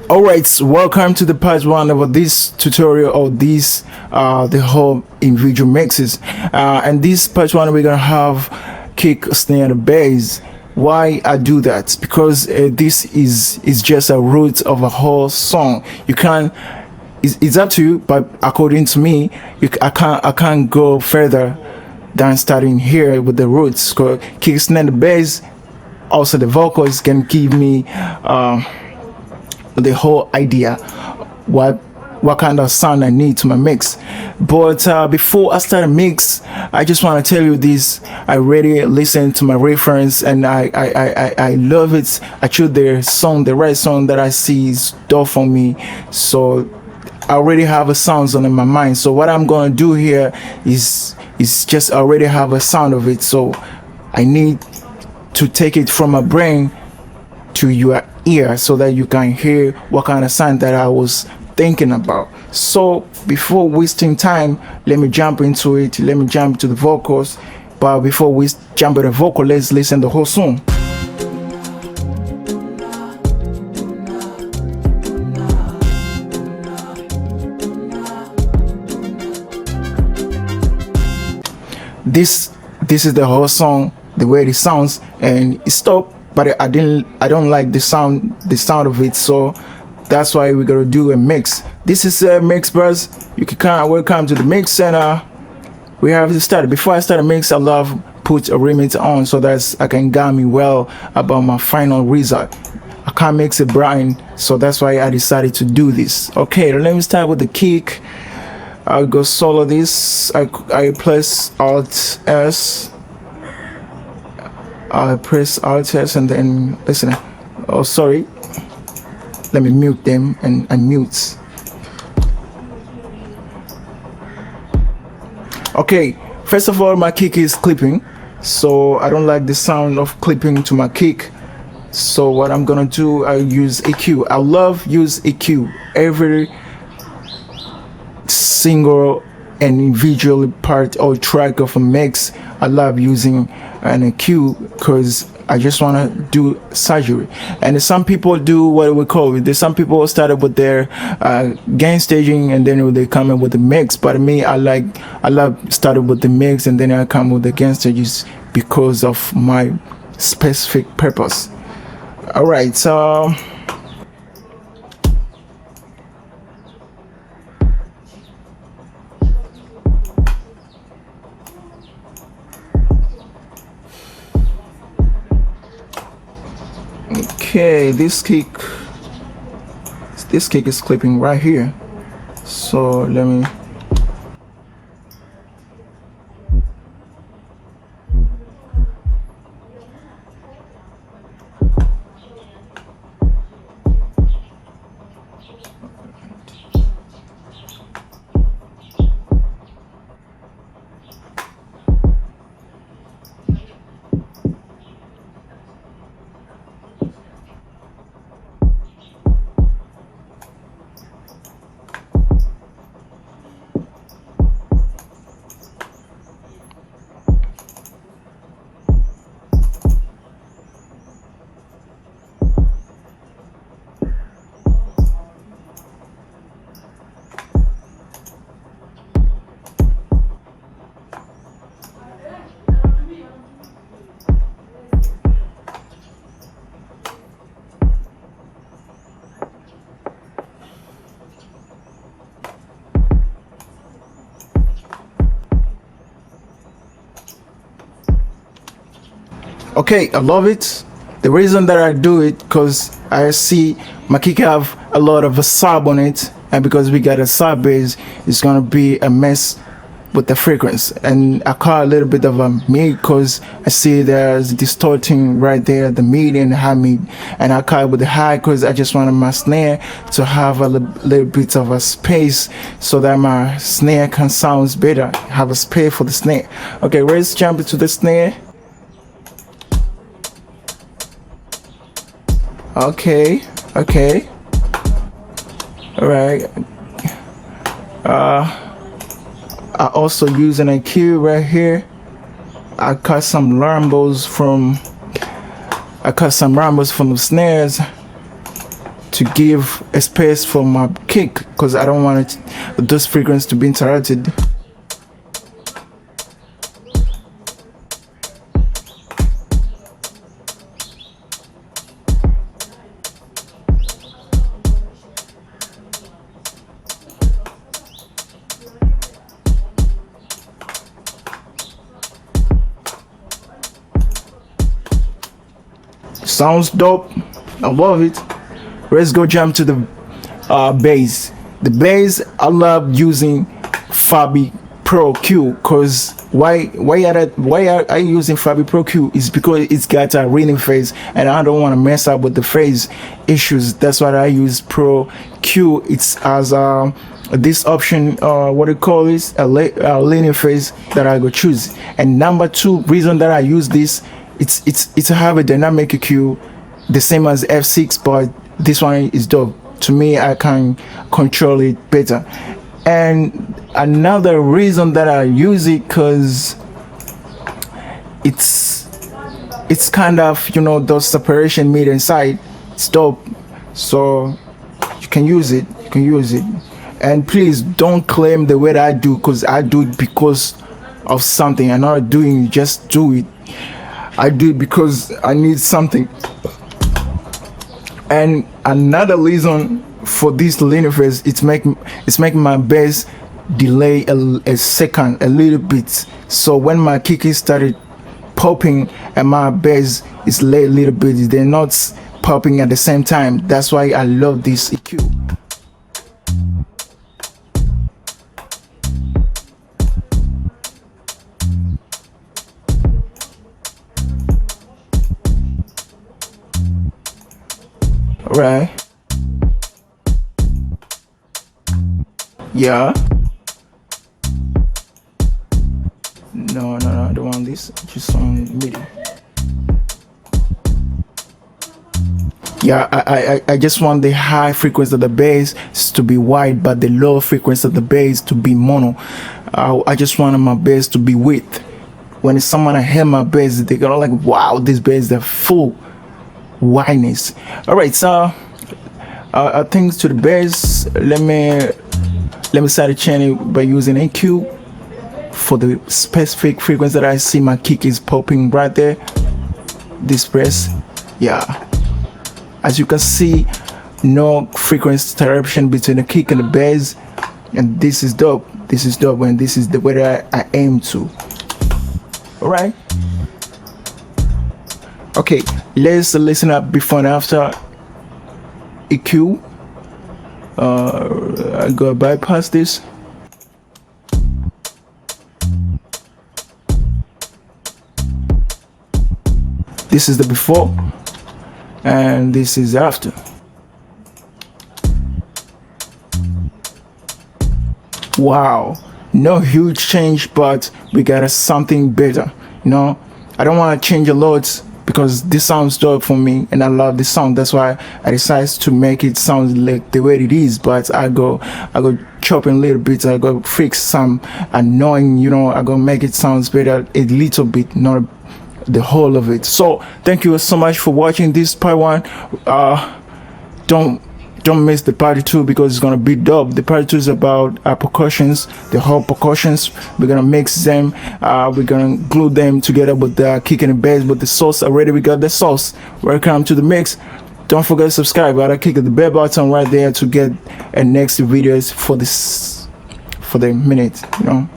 Alright, so welcome to the part one of this tutorial of this the whole individual mixes. And this part one we're gonna have kick, snare, and bass. Why I do that? Because this is just a root of a whole song. You can't. It's up to you, but according to me, I can't go further than starting here with the roots. Cause kick, snare, and bass. Also, the vocals can give me the whole idea what kind of sound I need to my mix. But before I start a mix, I just want to tell you this. I already listened to my reference and I love it. I choose the right song that I see is dope for me. So I already have a sounds on in my mind. So what I'm gonna do here is just already have a sound of it. So I need to take it from my brain to your ear so that you can hear what kind of sound that I was thinking about. So before wasting time, let me jump into it. Let me jump to the vocals. But before we jump to the vocal, let's listen the whole song. This is the whole song, the way it sounds, and it stopped. But I don't like the sound of it, so that's why we're gonna do a mix. This is a mix, bros. You can welcome to the mix center. We have to start. Before I start a mix, I love put a remix on so that I can guide me well about my final result. I can't mix it blind, so that's why I decided to do this. Okay, let me start with the kick. I'll go solo this. I press Alt S. I press Alt S and then listen. Oh, sorry. Let me mute them and unmute. Okay. First of all, my kick is clipping, so I don't like the sound of clipping to my kick. So what I'm gonna do, I use EQ. I love use EQ every single and individual part or track of a mix. I love using an EQ because I just want to do surgery. And some people do what we call it. There's some people started with their gain staging and then they come in with the mix. But me, I love started with the mix and then I come with the gain stages because of my specific purpose. All right, so. Okay, this kick is clipping right here, so let me okay, I love it. The reason that I do it because I see my kick have a lot of a sub on it, and because we got a sub bass, it's gonna be a mess with the frequency. And I call a little bit of a mid because I see there's distorting right there, the mid and the high mid, and I call it with the high because I just wanted my snare to have a little bit of a space so that my snare can sound better, have a space for the snare. Okay, let's jump into the snare. Okay. All right. I also use an EQ right here. I cut some rumbles from the snares to give a space for my kick, because I don't want those frequencies to be interrupted. Sounds dope. I love it. Let's go jump to the bass. The bass, I love using Fabi Pro Q, because why are I using Fabi Pro Q is because it's got a reading phase and I don't want to mess up with the phase issues. That's why I use Pro Q. It's as this option, what do you call this, a linear phase that I go choose. And number two reason that I use this, it's have a dynamic EQ the same as F6, but this one is dope. To me, I can control it better. And another reason that I use it, because it's kind of, you know, those separation mid and side, it's dope. So you can use it, and please don't claim the way that I do, because I do it because of something. I'm not doing just do it. I do it because I need something. And another reason for this linear phase, it's making my bass delay a second, a little bit. So when my kick started popping and my bass is late a little bit, they're not popping at the same time. That's why I love this EQ. Right. Yeah. No, I don't want this. Just on MIDI. Yeah, I just want the high frequency of the bass to be wide, but the low frequency of the bass to be mono. I just wanted my bass to be width. When someone hear my bass, they're gonna like, wow, this bass, the full wideness. All right, so things to the bass. Let me set a channel by using EQ for the specific frequency that I see my kick is popping right there. This press, yeah. As you can see, no frequency interruption between the kick and the bass, and this is dope. This is dope, and this is the way that I aim to. All right. Okay, let's listen up before and after EQ. I gotta bypass this. This is the before, and this is after. Wow, no huge change, but we got something better. You know, I don't want to change a lot, because this sounds dope for me and I love this sound. That's why I decided to make it sound like the way it is, but I go chopping a little bit, I go fix some annoying, you know, I go make it sounds better a little bit, not the whole of it. So thank you so much for watching this part one. Don't miss the part two, because it's gonna be dope. The part two is about percussions, the whole percussions. We're gonna mix them, we're gonna glue them together with the kick and the bass, with the sauce. Already we got the sauce. Welcome to the mix. Don't forget to subscribe. Gotta click the bell button right there to get next videos for the minute, you know.